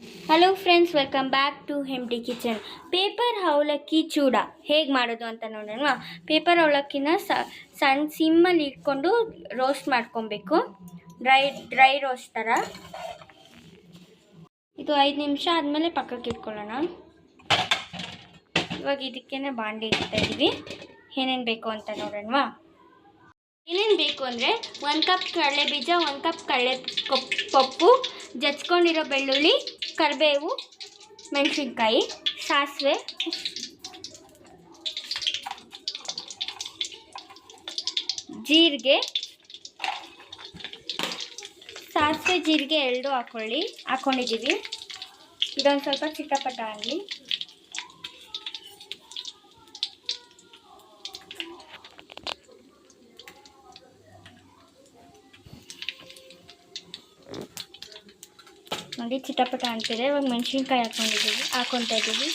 Hello friends, welcome back to ಹೆಮ್ಟಿ kitchen. Paper ಅವಲಕ್ಕಿ ಚೂಡ ಹೇಗೆ ಮಾಡೋದು ಅಂತ ನೋಡೋಣ. ಪೇಪರ್ ಅವಲಕ್ಕಿನ ಸಣ್ಣ ಸಿಮ್ಮಲ್ಲಿ ಇಟ್ಕೊಂಡು ರೋಸ್ಟ್ ಮಾಡ್ಕೊಬೇಕು, ಡ್ರೈ ರೋಸ್ಟ್ ಥರ. ಇದು 5 ನಿಮಿಷ ಆದಮೇಲೆ ಪಕ್ಕಕ್ಕೆ ಇಟ್ಕೊಳ್ಳೋಣ. ಇವಾಗ ಇದಕ್ಕೇನೆ ಬಾಂಡೆ ಇಡ್ತಾ ಇದ್ದೀವಿ. ಏನೇನು ಬೇಕು ಅಂತ ನೋಡೋಣವಾ. ಏನೇನು ಬೇಕು ಅಂದರೆ 1 ಕಪ್ ಕಡಲೆ ಬೀಜ, 1 ಕಪ್ ಪಪ್ಪು, ಜಚ್ಕೊಂಡಿರೋ ಬೆಳ್ಳುಳ್ಳಿ, ಕರಿಬೇವು, ಮೆಣಸಿನ್ಕಾಯಿ, ಸಾಸಿವೆ, ಜೀರಿಗೆ. ಸಾಸಿವೆ ಜೀರಿಗೆ ಎರಡು ಹಾಕ್ಕೊಂಡಿದ್ದೀವಿ. ಇದೊಂದು ಸ್ವಲ್ಪ ಚಿಟಪಟ ಆಗಲಿ. ನೋಡಿ ಚಿಟಪಟ ಅಂತಿದೆ. ಇವಾಗ ಮೆಣಸಿನ್ಕಾಯಿ ಹಾಕ್ಕೊತಾ ಇದ್ದೀವಿ.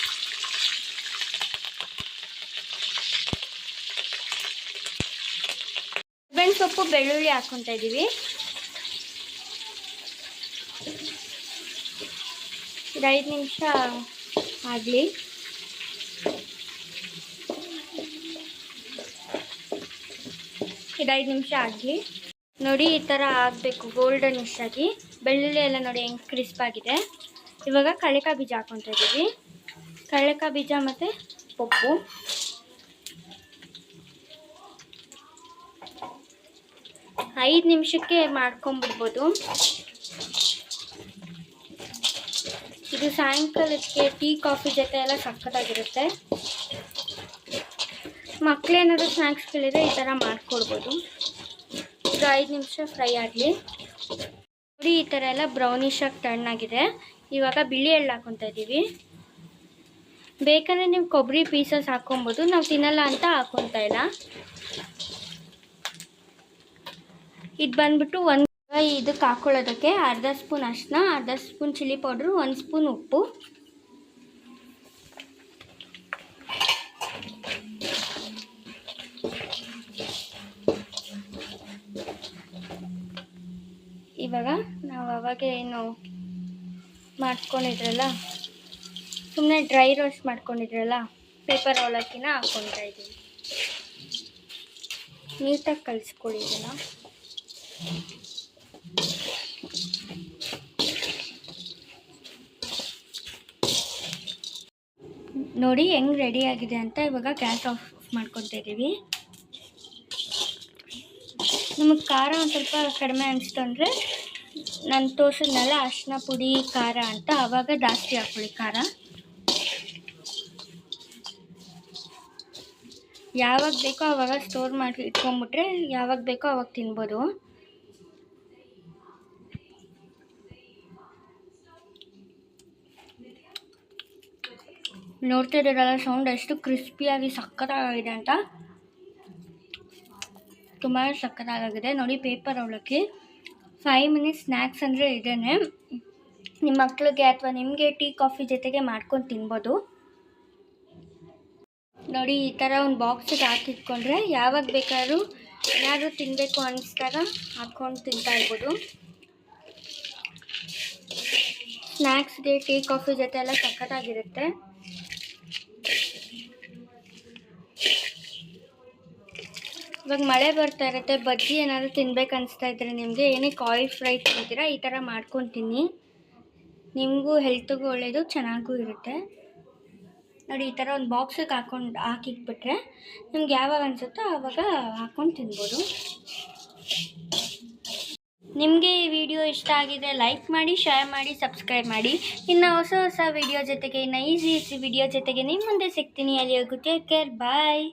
ಕರ್ಬೇವಿನ ಸೊಪ್ಪು, ಬೆಳ್ಳುಳ್ಳಿ ಹಾಕ್ಕೊತಾ ಇದ್ದೀವಿ. ಇದು 5 ನಿಮಿಷ ಆಗಲಿ. ನೋಡಿ ಈ ಥರ ಆಗಬೇಕು, ಗೋಲ್ಡನಿಶ್ ಆಗಿ. ಬೆಳ್ಳುಳ್ಳಿ ಎಲ್ಲ ನೋಡಿ ಹೆಂಗೆ ಕ್ರಿಸ್ಪ್ ಆಗಿದೆ. ಇವಾಗ ಕಡಲೆಕಾಯಿ ಬೀಜ ಹಾಕ್ಕೊತಾ ಇದ್ದೀವಿ. ಕಡಲೆಕಾಯಿ ಬೀಜ ಮತ್ತು ಪಪ್ಪು. ಐದು ನಿಮಿಷಕ್ಕೆ ಮಾಡ್ಕೊಂಬಿಡ್ಬೋದು. ಇದು ಸಾಯಂಕಾಲಕ್ಕೆ ಟೀ ಕಾಫಿ ಜೊತೆ ಎಲ್ಲ ಸಖತ್ತಾಗಿರುತ್ತೆ. ಮಕ್ಕಳೇನಾದ್ರು ಸ್ನ್ಯಾಕ್ಸ್ ಕೇಳಿದರೆ ಈ ಥರ ಮಾಡಿಕೊಡ್ಬೋದು. ಈಗ 5 ನಿಮಿಷ ಫ್ರೈ ಆಗಲಿ. ನೋಡಿ ಈ ಥರ ಎಲ್ಲ ಬ್ರೌನಿಶ್ ಆಗಿ ಟರ್ನ್ ಆಗಿದೆ. ಇವಾಗ ಬಿಳಿ ಎಳ್ಳು ಹಾಕ್ಕೊತಾ ಇದ್ದೀವಿ. ಬೇಕಂದರೆ ನೀವು ಕೊಬ್ಬರಿ ಪೀಸಸ್ ಹಾಕ್ಕೊಬೋದು. ನಾವು ತಿನ್ನಲ್ಲ ಅಂತ ಹಾಕ್ಕೊತಾ ಇಲ್ಲ. ಇದು ಬಂದ್ಬಿಟ್ಟು ಇದಕ್ಕೆ ಹಾಕ್ಕೊಳ್ಳೋದಕ್ಕೆ ಅರ್ಧ ಸ್ಪೂನ್ ಅರಿಶಿನ, ಅರ್ಧ ಸ್ಪೂನ್ ಚಿಲ್ಲಿ ಪೌಡ್ರು, 1 ಸ್ಪೂನ್ ಉಪ್ಪು. ಇವಾಗ ನಾವು ಅವಾಗ ಏನು ಮಾಡ್ಕೊಂಡಿದ್ರಲ್ಲ, ಸುಮ್ಮನೆ ಡ್ರೈ ರೋಸ್ಟ್ ಮಾಡ್ಕೊಂಡಿದ್ರಲ್ಲ ಪೇಪರ್ ಅವಲಕ್ಕಿನ ಹಾಕ್ಕೊತಾ ಇದ್ದೀವಿ. ನೀಟಾಗಿ ಕಲಿಸ್ಕೊಳ್ಳಿದ್ದೀನ. ನೋಡಿ ಹೆಂಗೆ ರೆಡಿ ಆಗಿದೆ ಅಂತ. ಇವಾಗ ಗ್ಯಾಸ್ ಆಫ್ ಮಾಡ್ಕೊತಾ ಇದ್ದೀವಿ. ನಿಮಗೆ ಖಾರ ಒಂದು ಸ್ವಲ್ಪ ಕಡಿಮೆ ಅನಿಸ್ತು ಅಂದರೆ ನಾನು ತೋರಿಸಿದ್ನಲ್ಲ ಅರಿಶಿನ ಪುಡಿ, ಖಾರ ಅಂತ, ಆವಾಗ ಜಾಸ್ತಿ ಹಾಕ್ಕೊಳ್ಳಿ ಖಾರ. ಯಾವಾಗ ಬೇಕೋ ಆವಾಗ ಸ್ಟೋರ್ ಮಾಡಿ ಇಟ್ಕೊಂಡ್ಬಿಟ್ರೆ ಯಾವಾಗ ಬೇಕೋ ಆವಾಗ ತಿನ್ಬೋದು. ನೋಡ್ತಾ ಇದ್ದೀರಲ್ಲ ಸೌಂಡ್ ಎಷ್ಟು ಕ್ರಿಸ್ಪಿಯಾಗಿ ಸಕ್ಕತ್ತಾಗಿದೆ ಅಂತ. ತುಂಬ ಸಕ್ಕತ್ತಾಗಿದೆ ನೋಡಿ ಪೇಪರ್ ಅವಲಕ್ಕಿ. 5 ಮಿನಿಟ್ಸ್ ಸ್ನ್ಯಾಕ್ಸ್ ಅಂದರೆ ಇದೇನೆ. ನಿಮ್ಮ ಮಕ್ಕಳಿಗೆ ಅಥವಾ ನಿಮಗೆ ಟೀ ಕಾಫಿ ಜೊತೆಗೆ ಮಾಡ್ಕೊಂಡು ತಿನ್ಬೋದು. ನೋಡಿ ಈ ಥರ ಒಂದು ಬಾಕ್ಸಿಗೆ ಹಾಕಿಟ್ಕೊಂಡ್ರೆ ಯಾವಾಗ ಬೇಕಾದ್ರೂ ಏನಾದರೂ ತಿನ್ನಬೇಕು ಅನ್ನಿಸ್ದಾಗ ಹಾಕ್ಕೊಂಡು ತಿಂತಾ ಇರ್ಬೋದು. ಸ್ನ್ಯಾಕ್ಸ್ಗೆ ಟೀ ಕಾಫಿ ಜೊತೆ ಎಲ್ಲ ಸಕ್ಕತ್ತಾಗಿರುತ್ತೆ. ಇವಾಗ ಮಳೆ ಬರ್ತಾ ಇರುತ್ತೆ, ಬಜ್ಜಿ ಏನಾದರೂ ತಿನ್ಬೇಕು ಅನಿಸ್ತಾ ಇದ್ದರೆ ನಿಮಗೆ, ಏನಕ್ಕೆ ಆಯಿಲ್ ಫ್ರೈ ತಿಂತೀರಾ ಈ ಥರ ಮಾಡ್ಕೊಂಡು ತಿನ್ನಿ. ನಿಮಗೂ ಹೆಲ್ತ್ಗೂ ಒಳ್ಳೆಯದು, ಚೆನ್ನಾಗೂ ಇರುತ್ತೆ. ನೋಡಿ ಈ ಥರ ಒಂದು ಬಾಕ್ಸಿಗೆ ಹಾಕಿಟ್ಬಿಟ್ರೆ ನಿಮ್ಗೆ ಯಾವಾಗ ಅನಿಸುತ್ತೋ ಆವಾಗ ಹಾಕ್ಕೊಂಡು ತಿನ್ಬೋದು. ನಿಮಗೆ ಈ ವಿಡಿಯೋ ಇಷ್ಟ ಆಗಿದೆ ಲೈಕ್ ಮಾಡಿ, ಶೇರ್ ಮಾಡಿ, ಸಬ್ಸ್ಕ್ರೈಬ್ ಮಾಡಿ. ಇನ್ನು ಹೊಸ ವಿಡಿಯೋ ಜೊತೆಗೆ, ಇನ್ನು ಈಸಿ ವಿಡಿಯೋ ಜೊತೆಗೆ ನಿಮ್ಮ ಮುಂದೆ ಸಿಗ್ತೀನಿ. ಅಲ್ಲಿವರೆಗೂ ಟೇಕ್ ಕೇರ್, ಬಾಯ್.